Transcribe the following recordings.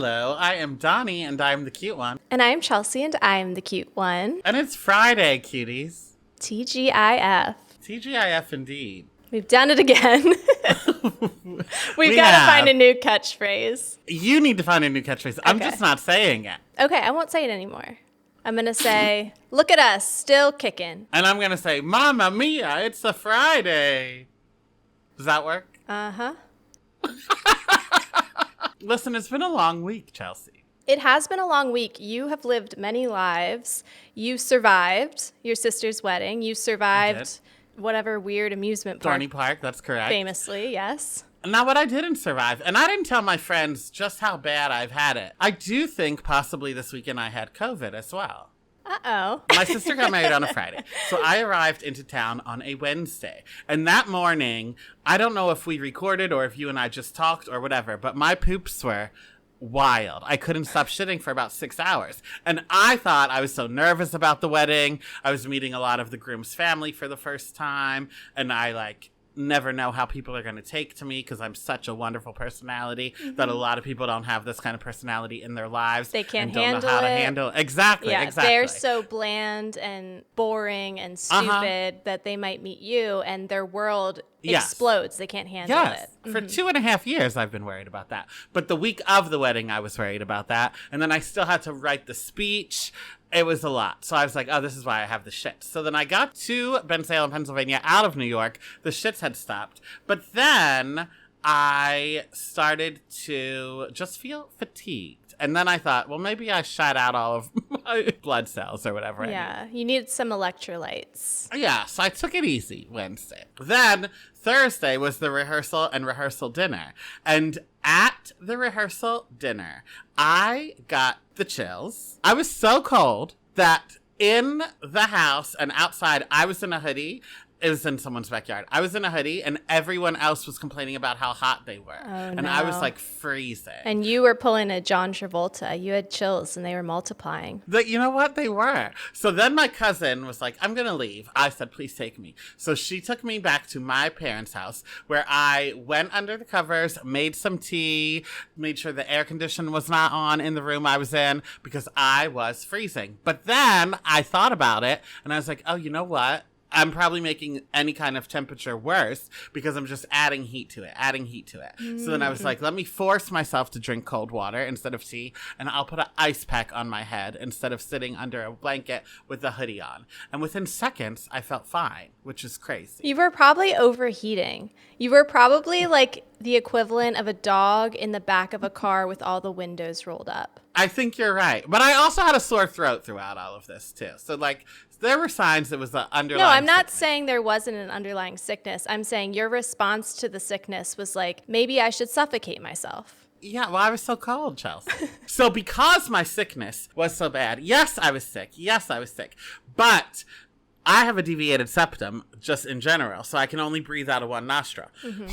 Hello, I am Donny, and I'm the cute one. And I'm Chelsea, and I'm the cute one. And it's Friday, cuties. TGIF. TGIF indeed. We've done it again. We've got to find a new catchphrase. You need to find a new catchphrase. I'm just not saying it. Okay, I won't say it anymore. I'm going to say, look at us, still kicking. And I'm going to say, Mamma Mia, it's a Friday. Does that work? Uh-huh. Listen, it's been a long week, Chelsea. It has been a long week. You have lived many lives. You survived your sister's wedding. You survived whatever weird amusement park. Donny Park, that's correct. Famously, yes. Now, what I didn't survive, and I didn't tell my friends just how bad I've had it. I do think possibly this weekend I had COVID as well. Uh-oh. My sister got married on a Friday, so I arrived into town on a Wednesday. And that morning, I don't know if we recorded or if you and I just talked or whatever, but my poops were wild. I couldn't stop shitting for about 6 hours. And I thought I was so nervous about the wedding. I was meeting a lot of the groom's family for the first time, and I never know how people are going to take to me because I'm such a wonderful personality that a lot of people don't have this kind of personality in their lives. They can't and don't handle know how it. to handle. Exactly. They're so bland and boring and stupid that they might meet you and their world explodes. They can't handle it. For 2.5 years, I've been worried about that. But the week of the wedding, I was worried about that. And then I still had to write the speech. It was a lot. So I was like, oh, this is why I have the shits. So then I got to Bensalem, Pennsylvania, out of New York. The shits had stopped. But then I started to just feel fatigued. And then I thought, well, maybe I shot out all of my blood cells or whatever. Yeah, you needed some electrolytes. Yeah, so I took it easy Wednesday. Then Thursday was the rehearsal dinner. And at the rehearsal dinner, I got the chills. I was so cold that in the house and outside, I was in a hoodie. It was in someone's backyard. I was in a hoodie, and everyone else was complaining about how hot they were. Oh, and I was freezing. And you were pulling a John Travolta. You had chills, and they were multiplying. You know what? They were. So then my cousin was like, I'm going to leave. I said, please take me. So she took me back to my parents' house, where I went under the covers, made some tea, made sure the air conditioner was not on in the room I was in, because I was freezing. But then I thought about it, and I was like, oh, you know what? I'm probably making any kind of temperature worse because I'm just adding heat to it. So then I was like, let me force myself to drink cold water instead of tea, and I'll put an ice pack on my head instead of sitting under a blanket with the hoodie on. And within seconds, I felt fine, which is crazy. You were probably overheating. You were probably like the equivalent of a dog in the back of a car with all the windows rolled up. I think you're right. But I also had a sore throat throughout all of this, too. So, there were signs it was an underlying No, I'm not sickness. saying there wasn't an underlying sickness. I'm saying your response to the sickness was like, maybe I should suffocate myself. Yeah, well, I was so cold, Chelsea. So because my sickness was so bad, yes, I was sick. But I have a deviated septum just in general, so I can only breathe out of one nostril. Did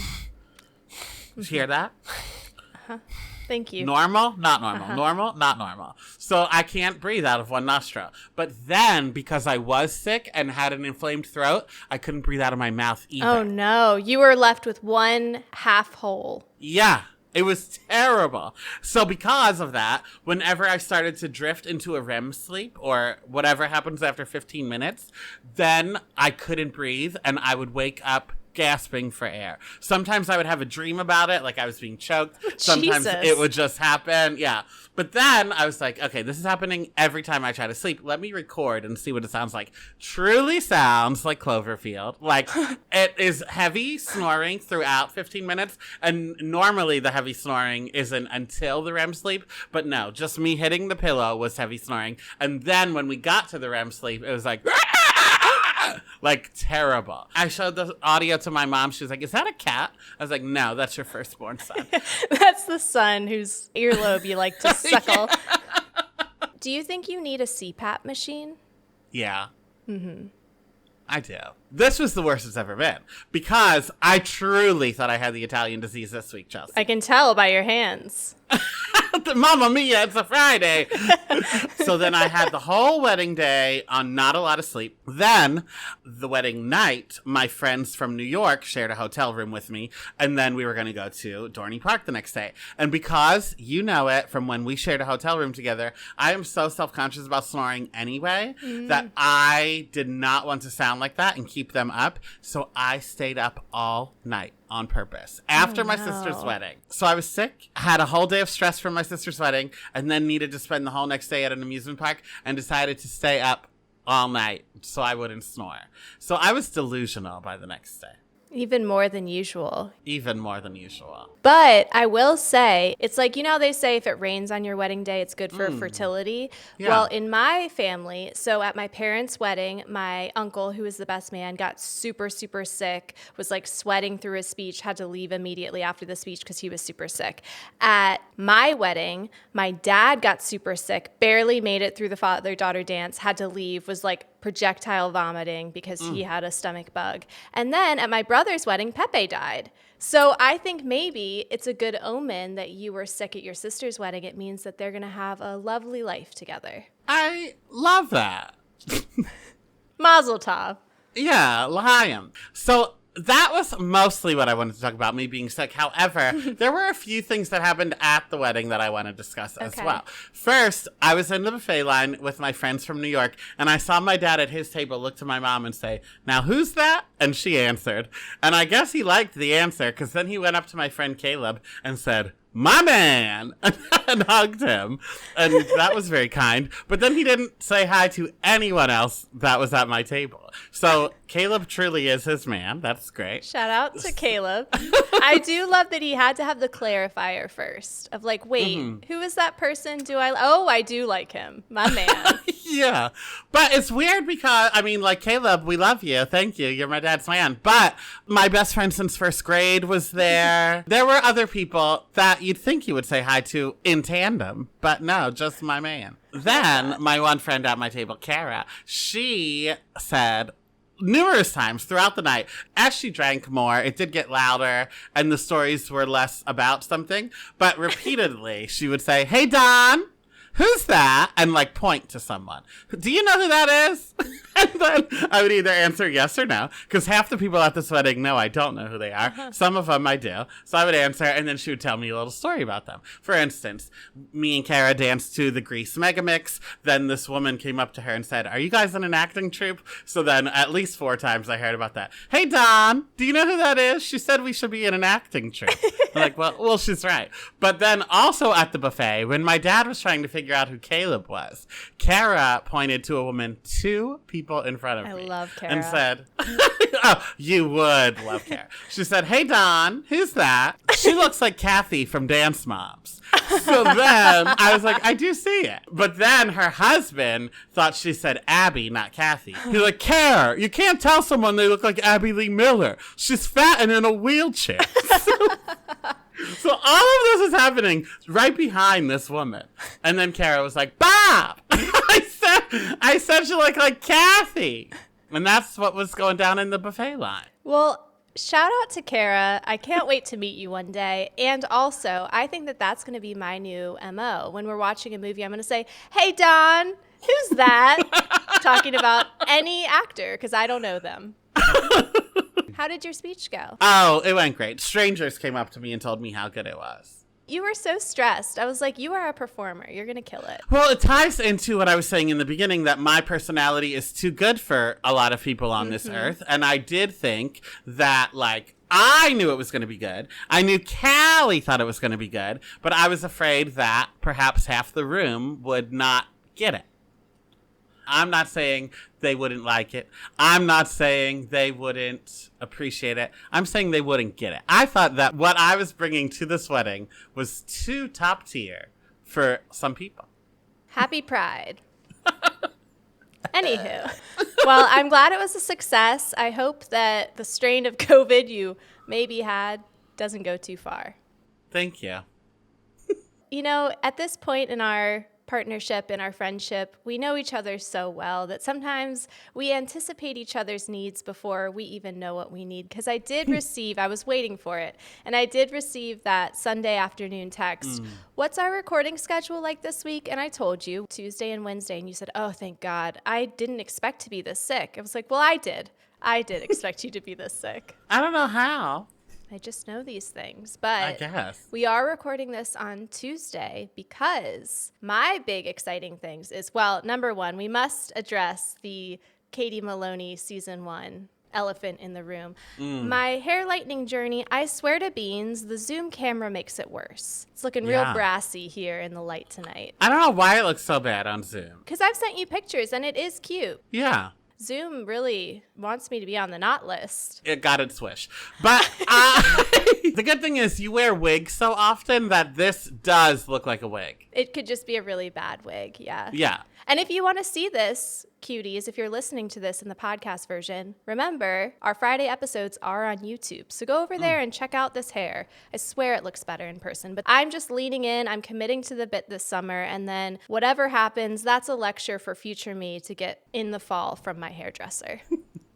you hear that? Uh-huh. Thank you. Normal, not normal. Normal, not normal. So I can't breathe out of one nostril. But then, because I was sick and had an inflamed throat, I couldn't breathe out of my mouth either. Oh, no. You were left with one half hole. Yeah. It was terrible. So because of that, whenever I started to drift into a REM sleep or whatever happens after 15 minutes, then I couldn't breathe and I would wake up gasping for air. Sometimes I would have a dream about it, like I was being choked. Sometimes it would just happen. Yeah. But then I was like, okay, this is happening every time I try to sleep. Let me record and see what it sounds like. Truly sounds like Cloverfield. Like it is heavy snoring throughout 15 minutes. And normally the heavy snoring isn't until the REM sleep. But no, just me hitting the pillow was heavy snoring. And then when we got to the REM sleep, it was like... like terrible. I showed the audio to my mom. She was like, is that a cat? I was like, no, that's your firstborn son. That's the son whose earlobe you like to suckle. Do you think you need a CPAP machine? Yeah. I do. This was the worst it's ever been because I truly thought I had the Italian disease this week, Chelsea. I can tell by your hands. Mamma mia, it's a Friday. So then I had the whole wedding day on not a lot of sleep. Then the wedding night, my friends from New York shared a hotel room with me. And then we were going to go to Dorney Park the next day. And because you know it from when we shared a hotel room together, I am so self-conscious about snoring anyway that I did not want to sound like that and keep them up. So I stayed up all night on purpose after my sister's wedding. So I was sick, had a whole day of stress from my sister's wedding, and then needed to spend the whole next day at an amusement park and decided to stay up all night so I wouldn't snore. So I was delusional by the next day. Even more than usual. Even more than usual. But I will say, it's like, you know, they say if it rains on your wedding day, it's good for fertility. Yeah. Well, in my family, so at my parents' wedding, my uncle, who was the best man, got super, super sick, was like sweating through his speech, had to leave immediately after the speech because he was super sick. At my wedding, my dad got super sick, barely made it through the father-daughter dance, had to leave, was like projectile vomiting because he had a stomach bug. And then at my brother's wedding, Pepe died. So I think maybe it's a good omen that you were sick at your sister's wedding. It means that they're going to have a lovely life together. I love that. Mazel tov. Yeah, l'chaim. So that was mostly what I wanted to talk about, me being sick. However, there were a few things that happened at the wedding that I want to discuss as well. First, I was in the buffet line with my friends from New York, and I saw my dad at his table look to my mom and say, "Now, who's that?" And she answered. And I guess he liked the answer, because then he went up to my friend Caleb and said, "My man," and hugged him. And that was very kind. But then he didn't say hi to anyone else that was at my table. So Caleb truly is his man. That's great. Shout out to Caleb. I do love that he had to have the clarifier first of like, wait, who is that person? I do like him. My man. Yeah. But it's weird because, I mean, like, Caleb, we love you. Thank you. You're my dad's man. But my best friend since first grade was there. There were other people that you'd think you would say hi to in tandem, but no, just my man. Then my one friend at my table, Kara, she said numerous times throughout the night, as she drank more, it did get louder and the stories were less about something, but repeatedly she would say, "Hey, Don, who's that?" And like point to someone. "Do you know who that is?" And then I would either answer yes or no, because half the people at this wedding know I don't know who they are. Some of them I do. So I would answer, and then she would tell me a little story about them. For instance, me and Kara danced to the Grease Megamix. Then this woman came up to her and said, "Are you guys in an acting troupe?" So then at least 4 times I heard about that. "Hey, Don, do you know who that is? She said we should be in an acting troupe." I'm like, well, she's right. But then also at the buffet, when my dad was trying to figure out who Caleb was, Kara pointed to a woman 2 people in front of me. I love Kara. And said, "Oh, you would love Kara." She said, "Hey, Don, who's that?" "She looks like Kathy from Dance Moms." So then I was like, I do see it. But then her husband thought she said Abby, not Kathy. He's like, "Kara, you can't tell someone they look like Abby Lee Miller. She's fat and in a wheelchair." So all of this is happening right behind this woman. And then Kara was like, "Bob!" I said she looked like Kathy. And that's what was going down in the buffet line. Well, shout out to Kara. I can't wait to meet you one day. And also, I think that that's going to be my new MO. When we're watching a movie, I'm going to say, "Hey, Don, who's that?" Talking about any actor, because I don't know them. How did your speech go? Oh, it went great. Strangers came up to me and told me how good it was. You were so stressed. I was like, you are a performer. You're going to kill it. Well, it ties into what I was saying in the beginning, that my personality is too good for a lot of people on this earth. And I did think that, like, I knew it was going to be good. I knew Callie thought it was going to be good. But I was afraid that perhaps half the room would not get it. I'm not saying they wouldn't like it. I'm not saying they wouldn't appreciate it. I'm saying they wouldn't get it. I thought that what I was bringing to this wedding was too top tier for some people. Happy Pride. Anywho, well, I'm glad it was a success. I hope that the strain of COVID you maybe had doesn't go too far. Thank you. You know, at this point in our partnership and our friendship, we know each other so well that sometimes we anticipate each other's needs before we even know what we need. Because I did receive, I was waiting for it, and I did receive that Sunday afternoon text. What's our recording schedule like this week? And I told you Tuesday and Wednesday, and you said, oh, thank God. I didn't expect to be this sick. I was like, well, I did. I did expect you to be this sick. I don't know how. I just know these things. But I guess. we are recording this on Tuesday because my big exciting things is, well, number one, we must address the Katie Maloney season 1 elephant in the room. My hair lightening journey, I swear to beans, the Zoom camera makes it worse. It's looking real brassy here in the light tonight. I don't know why it looks so bad on Zoom. Because I've sent you pictures and it is cute. Yeah. Zoom really wants me to be on the not list. It got its wish. But the good thing is you wear wigs so often that this does look like a wig. It could just be a really bad wig, yeah. Yeah. And if you want to see this, cuties, if you're listening to this in the podcast version, remember, our Friday episodes are on YouTube. So go over there and check out this hair. I swear it looks better in person. But I'm just leaning in. I'm committing to the bit this summer. And then whatever happens, that's a lecture for future me to get in the fall from my hairdresser.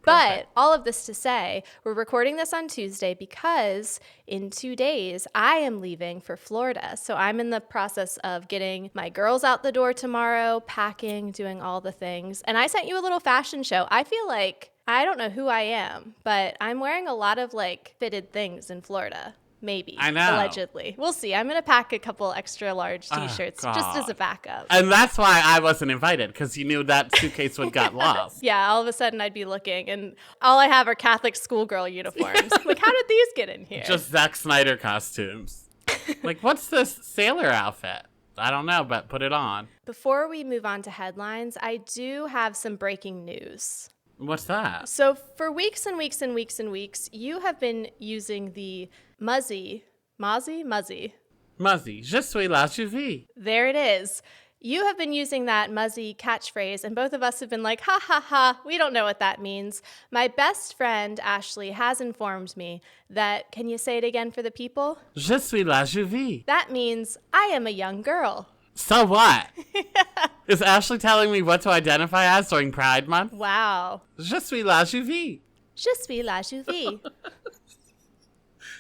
But all of this to say, we're recording this on Tuesday because in 2 days, I am leaving for Florida. So I'm in the process of getting my girls out the door tomorrow, packing, doing all the things. And I sent you a little fashion show. I feel like, I don't know who I am, but I'm wearing a lot of like fitted things in Florida. Maybe. I know. Allegedly. We'll see. I'm going to pack a couple extra large t-shirts just as a backup. And that's why I wasn't invited, because you knew that suitcase would got lost. Yeah, all of a sudden I'd be looking, and all I have are Catholic schoolgirl uniforms. Like, how did these get in here? Just Zack Snyder costumes. Like, what's this sailor outfit? I don't know, but put it on. Before we move on to headlines, I do have some breaking news. What's that? So for weeks and weeks and weeks and weeks, you have been using the MyyyY. Je suis la cheville. There it is. You have been using that MyyyY catchphrase, and both of us have been like, ha ha ha, we don't know what that means. My best friend, Ashley, has informed me that, can you say it again for the people? Je suis la cheville. That means I am a young girl. So what? Is Ashley telling me what to identify as during Pride Month? Wow. Je suis la cheville. Je suis la cheville.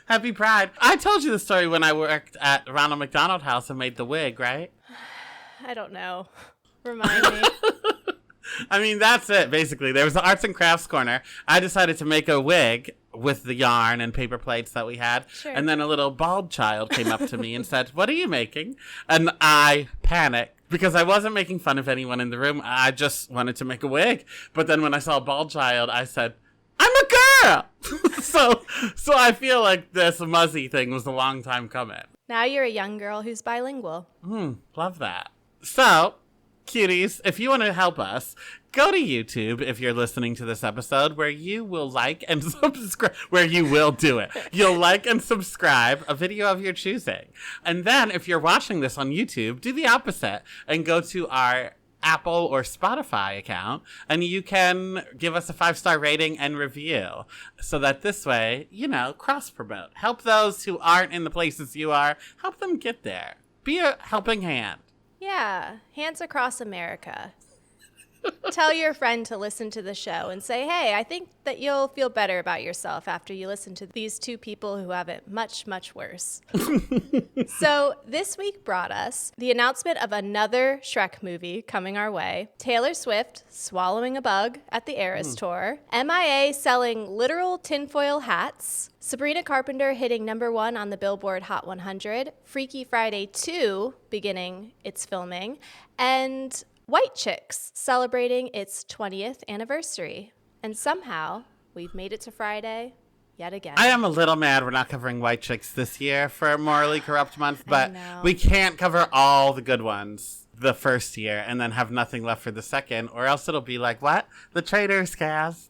Happy Pride. I told you the story when I worked at Ronald McDonald House and made the wig, right? I don't know. Remind me. I mean, that's it, basically. There was the arts and crafts corner. I decided to make a wig with the yarn and paper plates that we had. Sure. And then a little bald child came up to me and said, "What are you making?" And I panicked because I wasn't making fun of anyone in the room. I just wanted to make a wig. But then when I saw a bald child, I said, "I'm a girl!" so I feel like this MyyyY thing was a long time coming. Now you're a young girl who's bilingual. Love that. So, cuties, if you want to help us, go to YouTube if you're listening to this episode, where you will like and subscribe, where you will do it. You'll like and subscribe a video of your choosing. And then if you're watching this on YouTube, do the opposite and go to our Apple or Spotify account, and you can give us a 5-star rating and review so that this way, cross promote. Help those who aren't in the places you are. Help them get there. Be a helping hand. Yeah, hands across America. Tell your friend to listen to the show and say, hey, I think that you'll feel better about yourself after you listen to these two people who have it much, much worse. So this week brought us the announcement of another Shrek movie coming our way, Taylor Swift swallowing a bug at the Eras Tour, MIA selling literal tinfoil hats, Sabrina Carpenter hitting #1 on the Billboard Hot 100, Freaky Friday 2 beginning its filming, and White Chicks celebrating its 20th anniversary. And somehow, we've made it to Friday yet again. I am a little mad we're not covering White Chicks this year for Morally Corrupt Month, but we can't cover all the good ones the first year and then have nothing left for the second, or else it'll be like, what? The Traitors cast.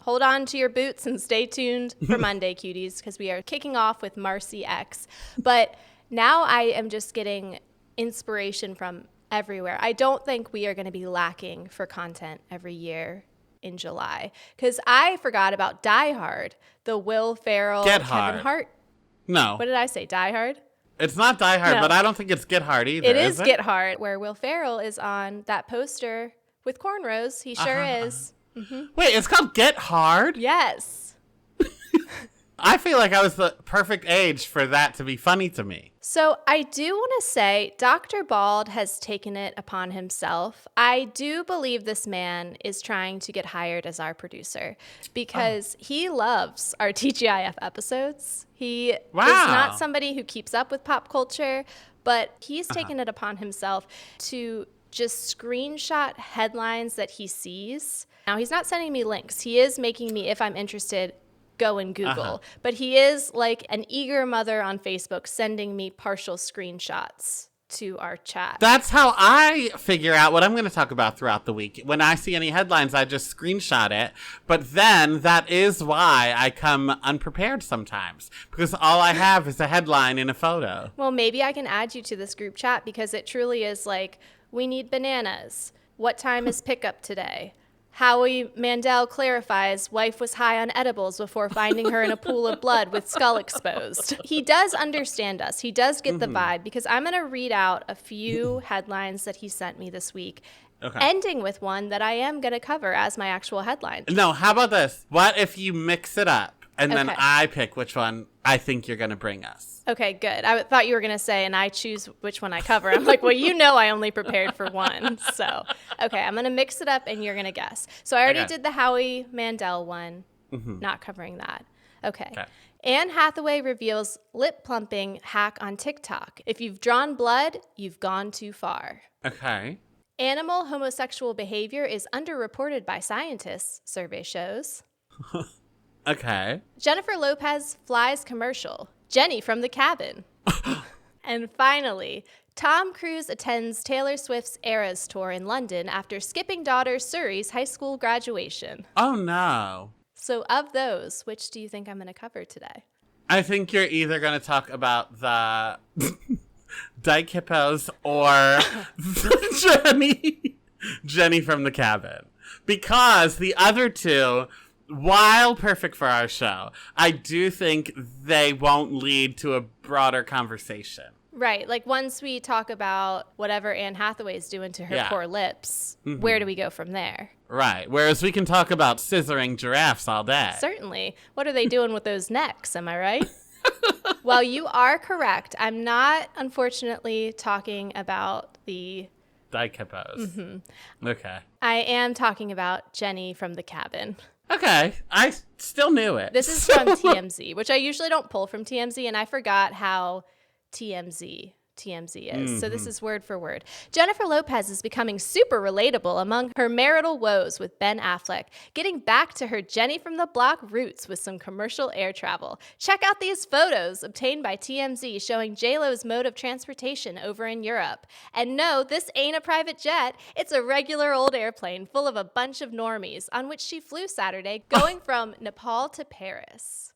Hold on to your boots and stay tuned for Monday, cuties, because we are kicking off with Marcy X. But now I am just getting inspiration from everywhere. I don't think we are going to be lacking for content every year in July, because I forgot about Die Hard, the Will Ferrell, Get Kevin Hard. Hart. No. What did I say? Die Hard? It's not Die Hard, No. but I don't think it's Get Hard either. It is Get Hard, where Will Ferrell is on that poster with cornrows. He sure is. Mm-hmm. Wait, it's called Get Hard? Yes. I feel like I was the perfect age for that to be funny to me. So I do want to say Dr. Bald has taken it upon himself. I do believe this man is trying to get hired as our producer because he loves our TGIF episodes. He is not somebody who keeps up with pop culture, but he's taken it upon himself to just screenshot headlines that he sees. Now, he's not sending me links. He is making me, if I'm interested, go and Google. But he is like an eager mother on Facebook sending me partial screenshots to our chat. That's how I figure out what I'm going to talk about throughout the week. When I see any headlines, I just screenshot it. But then that is why I come unprepared sometimes, because all I have is a headline and a photo. Well, maybe I can add you to this group chat because it truly is like, we need bananas. What time is pickup today? Howie Mandel clarifies wife was high on edibles before finding her in a pool of blood with skull exposed. He does understand us. He does get the vibe because I'm going to read out a few headlines that he sent me this week, ending with one that I am going to cover as my actual headline. No, how about this? What if you mix it up and then I pick which one I think you're going to bring us? Okay, good. I thought you were going to say, and I choose which one I cover. I'm like, well, you know I only prepared for one. So, okay, I'm going to mix it up and you're going to guess. So I already did the Howie Mandel one, not covering that. Okay. Anne Hathaway reveals lip plumping hack on TikTok. If you've drawn blood, you've gone too far. Okay. Animal homosexual behavior is underreported by scientists, survey shows. Okay. Jennifer Lopez flies commercial. Jenny from the Cabin. And finally, Tom Cruise attends Taylor Swift's Eras tour in London after skipping daughter Suri's high school graduation. Oh, no. So of those, which do you think I'm going to cover today? I think you're either going to talk about the Dyke Hippos or Jenny from the Cabin. Because the other two, while perfect for our show, I do think they won't lead to a broader conversation. Right. Like once we talk about whatever Anne Hathaway's doing to her poor lips, where do we go from there? Right. Whereas we can talk about scissoring giraffes all day. Certainly. What are they doing with those necks? Am I right? Well, you are correct. I'm not, unfortunately, talking about the Dyke Hippos. Okay. I am talking about Jenny from the Cabin. Okay. I still knew it. This is from TMZ, which I usually don't pull from TMZ, and I forgot how TMZ is. So this is word for word. Jennifer Lopez is becoming super relatable among her marital woes with Ben Affleck, getting back to her Jenny from the Block roots with some commercial air travel. Check out these photos obtained by TMZ showing J-Lo's mode of transportation over in Europe. And no, this ain't a private jet. It's a regular old airplane full of a bunch of normies on which she flew Saturday, going from Nepal to Paris.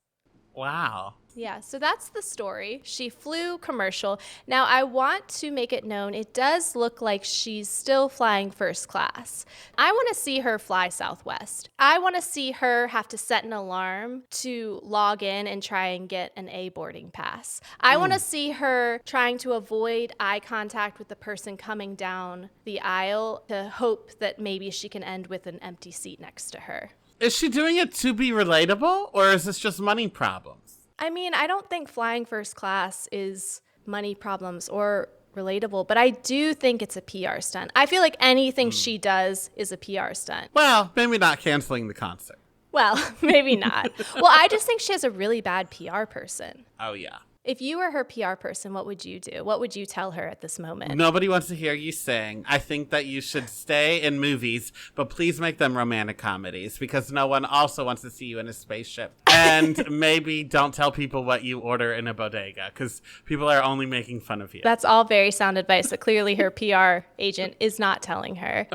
Wow. Yeah, so that's the story. She flew commercial. Now, I want to make it known, it does look like she's still flying first class. I want to see her fly Southwest. I want to see her have to set an alarm to log in and try and get an A boarding pass. I want to see her trying to avoid eye contact with the person coming down the aisle to hope that maybe she can end with an empty seat next to her. Is she doing it to be relatable, or is this just money problems? I mean, I don't think flying first class is money problems or relatable, but I do think it's a PR stunt. I feel like anything she does is a PR stunt. Well, maybe not canceling the concert. Well, maybe not. Well, I just think she has a really bad PR person. Oh, yeah. If you were her PR person, what would you do? What would you tell her at this moment? Nobody wants to hear you sing. I think that you should stay in movies, but please make them romantic comedies because no one also wants to see you in a spaceship. And maybe don't tell people what you order in a bodega because people are only making fun of you. That's all very sound advice that clearly her PR agent is not telling her.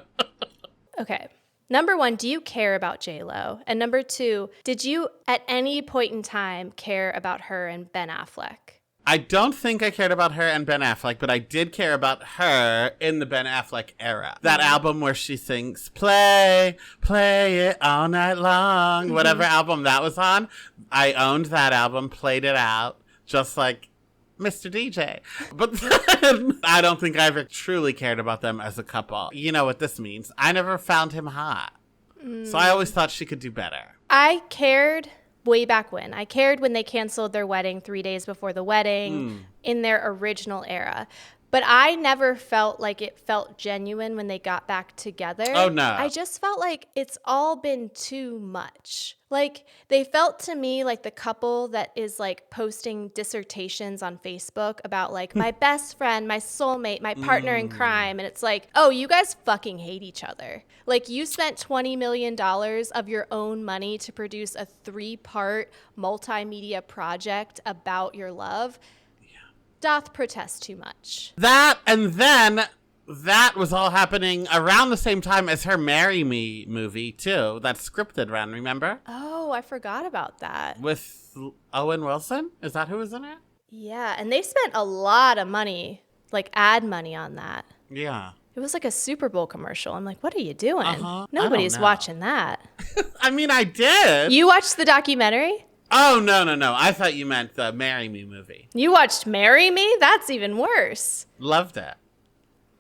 Okay. Number one, do you care about J-Lo? And number two, did you at any point in time care about her and Ben Affleck? I don't think I cared about her and Ben Affleck, but I did care about her in the Ben Affleck era. That album where she sings, play it all night long, whatever album that was on. I owned that album, played it out, just like Mr. DJ. But then, I don't think I ever truly cared about them as a couple. You know what this means. I never found him hot. So I always thought she could do better. I cared way back when. I cared when they canceled their wedding 3 days before the wedding in their original era. But I never felt like it felt genuine when they got back together. Oh, no. I just felt like it's all been too much. Like, they felt to me like the couple that is, like, posting dissertations on Facebook about, like, my best friend, my soulmate, my partner in crime. And it's like, oh, you guys fucking hate each other. Like, you spent $20 million of your own money to produce a 3-part multimedia project about your love. Doth protest too much. That, and then that was all happening around the same time as her Marry Me movie, too. That scripted run, remember? Oh, I forgot about that. With Owen Wilson? Is that who was in it? Yeah, and they spent a lot of money, like ad money on that. Yeah. It was like a Super Bowl commercial. I'm like, what are you doing? Uh-huh. Nobody's watching that. I mean, I did. You watched the documentary? Oh, no. I thought you meant the Marry Me movie. You watched Marry Me? That's even worse. Loved it.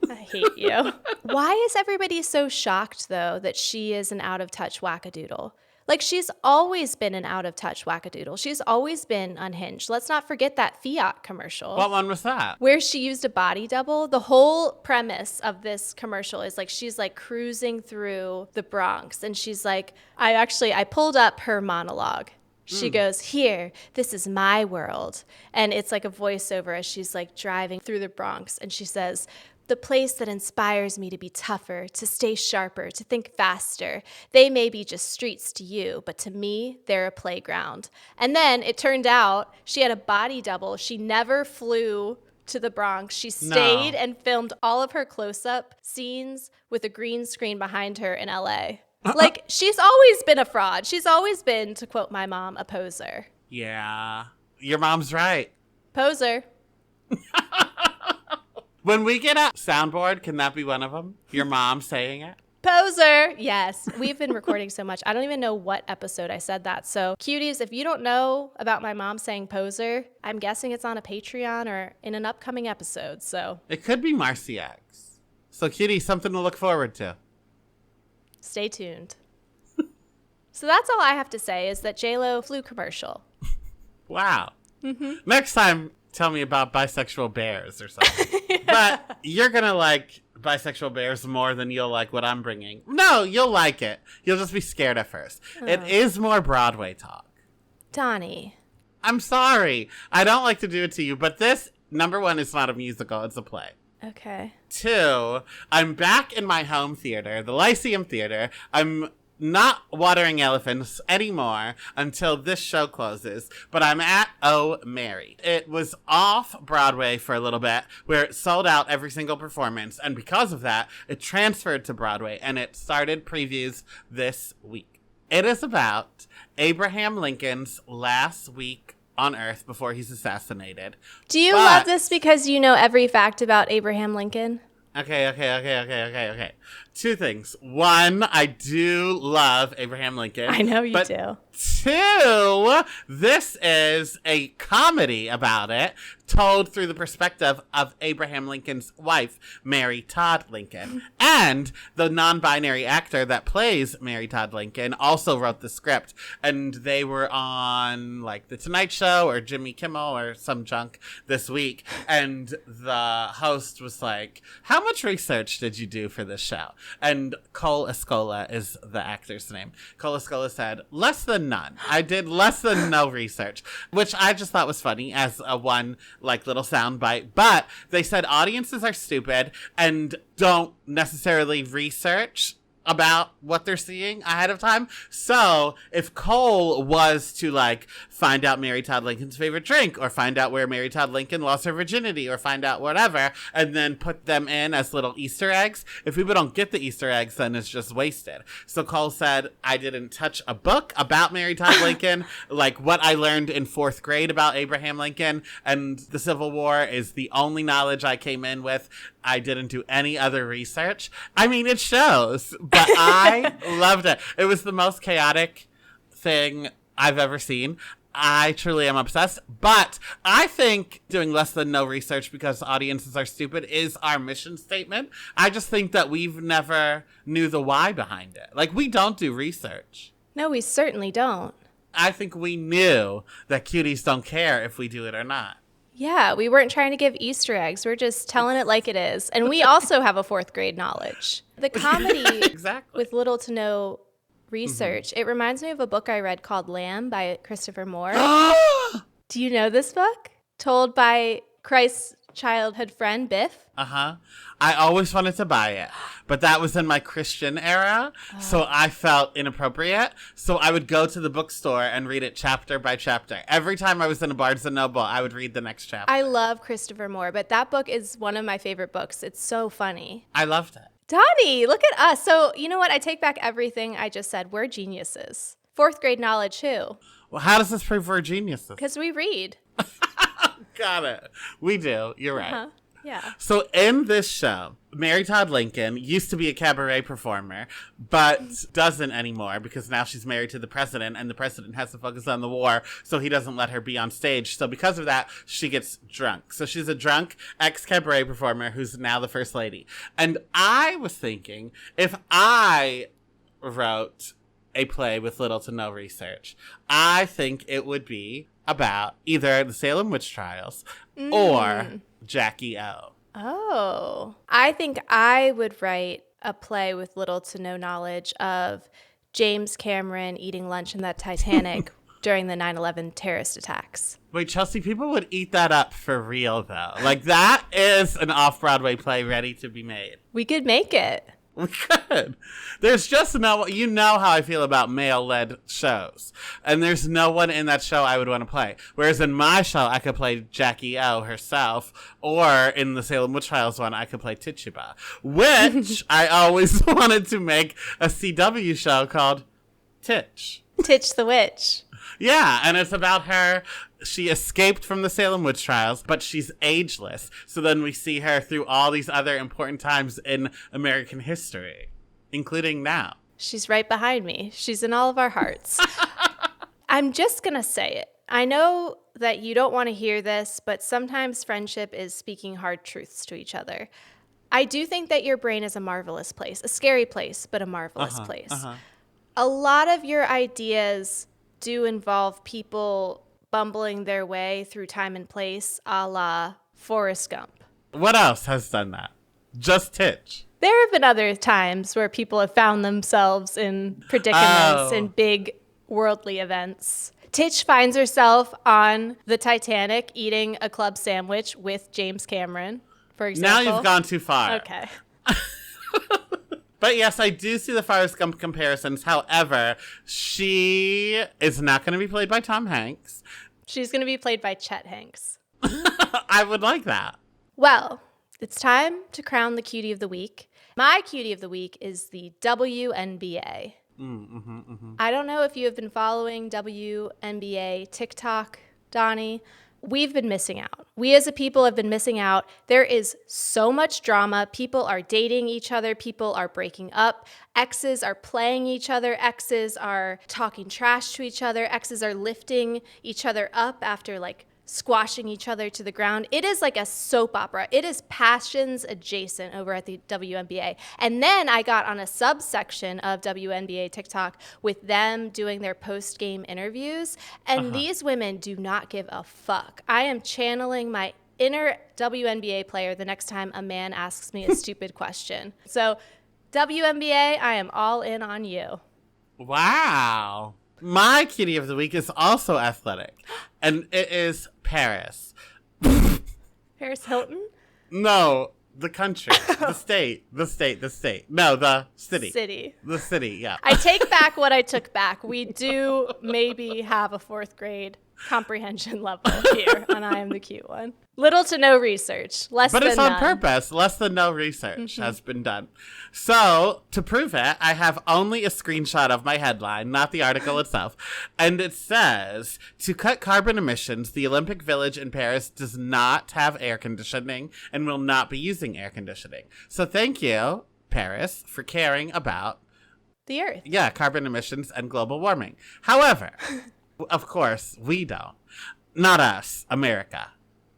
I hate you. Why is everybody so shocked, though, that she is an out-of-touch wackadoodle? Like, she's always been an out-of-touch wackadoodle. She's always been unhinged. Let's not forget that Fiat commercial. What one was that? Where she used a body double. The whole premise of this commercial is, like, she's, like, cruising through the Bronx. And she's like, I pulled up her monologue. She goes, here, this is my world. And it's like a voiceover as she's like driving through the Bronx. And she says, the place that inspires me to be tougher, to stay sharper, to think faster. They may be just streets to you, but to me, they're a playground. And then it turned out she had a body double. She never flew to the Bronx. She stayed and filmed all of her close-up scenes with a green screen behind her in LA. Like, she's always been a fraud. She's always been, to quote my mom, a poser. Yeah. Your mom's right. Poser. When we get a soundboard, can that be one of them? Your mom saying it? Poser. Yes. We've been recording so much. I don't even know what episode I said that. So, cuties, if you don't know about my mom saying poser, I'm guessing it's on a Patreon or in an upcoming episode. So, It could be Marcy X. So, cutie, something to look forward to. stay tuned. So that's all I have to say is that JLo flew commercial. Wow. Mm-hmm. Next time, tell me about bisexual bears or something. But you're going to like bisexual bears more than you'll like what I'm bringing. No, you'll like it. You'll just be scared at first. Oh. It is more Broadway talk. Donny. I'm sorry. I don't like to do it to you, but this, number one, is not a musical. It's a play. Okay. 2, I'm back in my home theater, the Lyceum Theater. I'm not watering elephants anymore until this show closes, but I'm at Oh Mary. It was off Broadway for a little bit, where it sold out every single performance, and because of that, it transferred to Broadway, and it started previews this week. It is about Abraham Lincoln's last week on Earth before he's assassinated. Do you love this because you know every fact about Abraham Lincoln? Okay. 2 things. 1, I do love Abraham Lincoln. I know you do. 2, this is a comedy about it, told through the perspective of Abraham Lincoln's wife, Mary Todd Lincoln. And the non-binary actor that plays Mary Todd Lincoln also wrote the script. And they were on, like, The Tonight Show or Jimmy Kimmel or some junk this week. And the host was like, how much research did you do for this show? And Cole Escola is the actor's name. Cole Escola said, less than none. I did less than no research, which I just thought was funny as a one, like, little soundbite. But they said audiences are stupid and don't necessarily research about what they're seeing ahead of time. So if Cole was to, like, find out Mary Todd Lincoln's favorite drink, or find out where Mary Todd Lincoln lost her virginity, or find out whatever, and then put them in as little Easter eggs, if people don't get the Easter eggs, then it's just wasted. So Cole said, I didn't touch a book about Mary Todd Lincoln. Like, what I learned in 4th grade about Abraham Lincoln and the Civil War is the only knowledge I came in with. I didn't do any other research. I mean, it shows, but I loved it. It was the most chaotic thing I've ever seen. I truly am obsessed, but I think doing less than no research because audiences are stupid is our mission statement. I just think that we've never knew the why behind it. Like, we don't do research. No, we certainly don't. I think we knew that cuties don't care if we do it or not. Yeah, we weren't trying to give Easter eggs. We're just telling it like it is. And we also have a fourth grade knowledge. The comedy Exactly. with little to no research, it reminds me of a book I read called Lamb by Christopher Moore. Do you know this book? Told by Christ's childhood friend, Biff. Uh-huh. I always wanted to buy it, but that was in my Christian era, so I felt inappropriate. So I would go to the bookstore and read it chapter by chapter. Every time I was in a Barnes & Noble, I would read the next chapter. I love Christopher Moore, but that book is one of my favorite books. It's so funny. I loved it. Donny, look at us. So, you know what? I take back everything I just said. We're geniuses. Fourth grade knowledge, too. Well, how does this prove we're geniuses? Because we read. Got it. We do. You're right. Uh-huh. Yeah. So in this show, Mary Todd Lincoln used to be a cabaret performer, but doesn't anymore because now she's married to the president and the president has to focus on the war, so he doesn't let her be on stage. So because of that, she gets drunk. So she's a drunk ex-cabaret performer who's now the first lady. And I was thinking, if I wrote a play with little to no research, I think it would be about either the Salem witch trials or Jackie O. Oh. I think I would write a play with little to no knowledge of James Cameron eating lunch in that Titanic during the 9/11 terrorist attacks. Wait, Chelsea, people would eat that up for real, though. Like, that is an off-Broadway play ready to be made. We could make it. We could. There's just no, you know how I feel about male-led shows. And there's no one in that show I would want to play. Whereas in my show, I could play Jackie O herself. Or in the Salem Witch Trials one, I could play Tituba. Which I always wanted to make a CW show called Titch. Titch the Witch. Yeah, and it's about her. She escaped from the Salem witch trials, but she's ageless. So then we see her through all these other important times in American history, including now. She's right behind me. She's in all of our hearts. I'm just going to say it. I know that you don't want to hear this, but sometimes friendship is speaking hard truths to each other. I do think that your brain is a marvelous place, a scary place, but a marvelous place. A lot of your ideas do involve people bumbling their way through time and place, a la Forrest Gump. What else has done that? Just Titch. There have been other times where people have found themselves in predicaments and big worldly events. Titch finds herself on the Titanic eating a club sandwich with James Cameron, for example. Now you've gone too far. Okay. But yes, I do see the Forrest Gump comparisons. However, she is not going to be played by Tom Hanks. She's going to be played by Chet Hanks. I would like that. Well, it's time to crown the cutie of the week. My cutie of the week is the WNBA. I don't know if you have been following WNBA TikTok, Donny. We've been missing out. We as a people have been missing out. There is so much drama. People are dating each other. People are breaking up. Exes are playing each other. Exes are talking trash to each other. Exes are lifting each other up after like squashing each other to the ground. It is like a soap opera. It is passions adjacent over at the WNBA. And then I got on a subsection of WNBA TikTok with them doing their post-game interviews. And these women do not give a fuck. I am channeling my inner WNBA player the next time a man asks me a stupid question. So WNBA, I am all in on you. Wow. My cutie of the week is also athletic, and it is Paris. Paris Hilton? No, the country, the state. No, the city. The city, yeah. I take back what I took back. We do maybe have a fourth grade comprehension level here on I Am the Cute One. Little to no research, less than none. But it's on purpose. Less than no research has been done. So, to prove it, I have only a screenshot of my headline, not the article itself. And it says, to cut carbon emissions, the Olympic Village in Paris does not have air conditioning and will not be using air conditioning. So thank you, Paris, for caring about the Earth. Yeah, carbon emissions and global warming. However, Of course, we don't. Not us, America.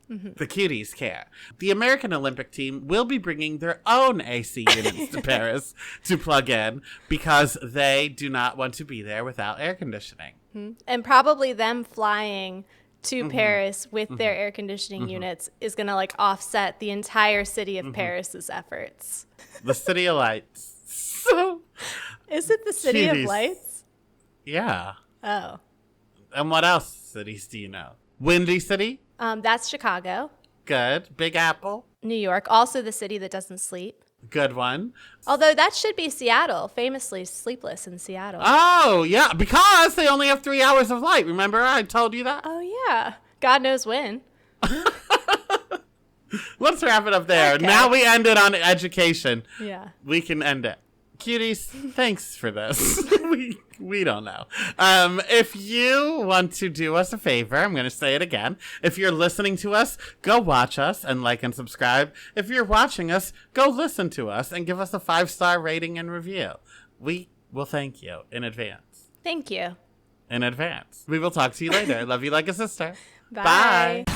The cuties care. The American Olympic team will be bringing their own AC units to Paris to plug in because they do not want to be there without air conditioning. And probably them flying to Paris with their air conditioning units is going to like offset the entire city of Paris's efforts. The City of Lights. So Is it the City cuties. of Lights? Yeah. Oh. And what else cities do you know? Windy City? That's Chicago. Good. Big Apple? New York, also the city that doesn't sleep. Good one. Although that should be Seattle, famously sleepless in Seattle. Oh, yeah, because they only have 3 hours of light. Remember I told you that? Oh, yeah. God knows when. Let's wrap it up there. Okay. Now we ended on education. Yeah. We can end it. Cuties, thanks for this. we don't know. If you want to do us a favor, I'm going to say it again. If you're listening to us, go watch us and like and subscribe. If you're watching us, go listen to us and give us a 5-star rating and review. We will thank you in advance. Thank you. In advance. We will talk to you later. Love you like a sister. Bye. Bye.